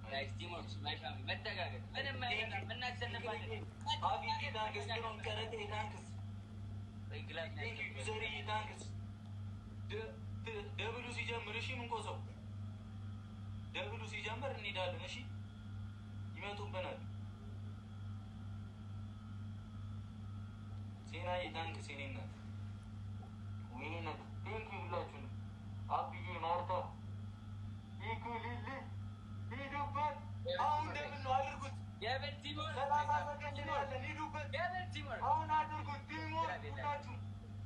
Guys, teamwork, my family. መተጋገዝ ምንም አይደለም። እናሸንፋለን። አቢቲ ታንክስ ነው ከረቴ ታንክስ በግላብ ነው ዘሪ ታንክስ ደብሉ ሲጀምር እሺ ምን ቆሰው ደብሉ ሲጀምር እንሄዳለን። እሺ ይመጡብናል። ሴና ታንክስ ሴኔና ወይኔ ቴንክ ይላችሁ አብዬ ማርታ ይኩልል ሂዱበት። አሁን እንደምን ነው አድርጉት። የበል ቲሞር 30 ሰከንድ ነው ያለን። ሂዱበት። የበል ቲሞር አሁን አድርጉት። ቲሞር ሁላችሁ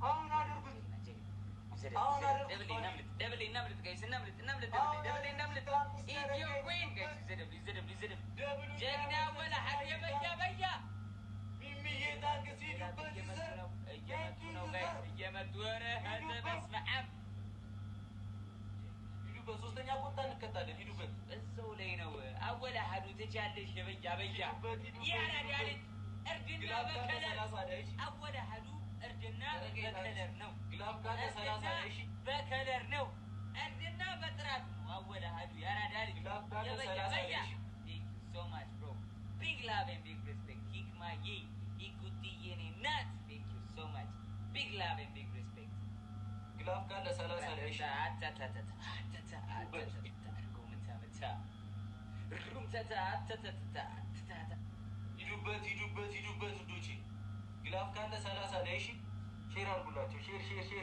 አሁን አድርጉት። አሁን አድርጉት። ደብል እናምልጥ ጋይስ እናምልጥ ደብል እናምልጥ። ኢትዮ ኩዊን ጋይስ ዘደብ ጀግና ወላ ሀቅ በያ ሚሚዬ ታንክስ ሂዱበት። እየመጡ ነው ጋይስ እየመጡ ኧረ ህዝብ በስመ አብ በሶስተኛ ቆጣ እንከታለን። ሂዱበት። እዛው ላይ ነው አወላ ሀዱ ትቻለሽ በያ ያራዳልት እርድና በከለር አወላ ሀዱ እርድና በከለር ነው። ግላብ ካለ 30 እሺ በከለር ነው። እርድና በጥራት ነው። አወላ ሀዱ ያራዳልት ግላብ ካለ 30 እሺ so much bro big love and big respect hikmaዬ ይኩቲዬ ናት thank you so much big love and big respect ግላብ ካለ 30 እሺ ሂዱበት ውዶቼ ግላብ ካለ 30 ላይ እሺ ሼር አድርጉላቸው።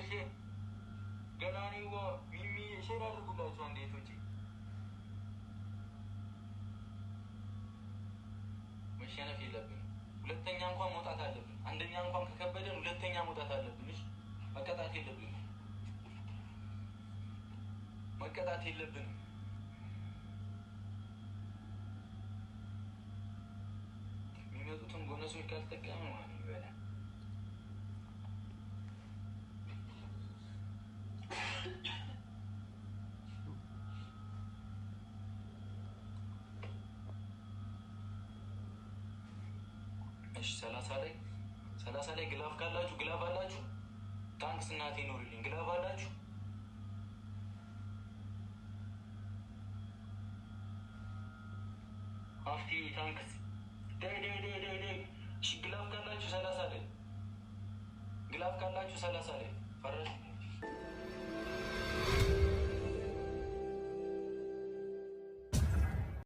ሼር ገናኔዋ ሚሚ ሼር አድርጉላቸው። እንዴቶቼ መሸነፍ የለብንም። ሁለተኛ እንኳን መውጣት አለብን። አንደኛ እንኳን ከከበደን ሁለተኛ መውጣት አለብን። እሺ መቀጣት የለብንም። የሚመጡትን ቦነሶች ካልተጠቀምን ማለት ይበላል። እሺ 30 ላይ ግላፍ ካላችሁ ግላፍ አላችሁ። ታንክስ እናቴ ኖርልኝ። ግላፍ አላችሁ። አፍቲ ታንክስ ደ እሺ ግላፍ ካላችሁ 30 ላይ ግላፍ ካላችሁ 30 ላይ ፈረስ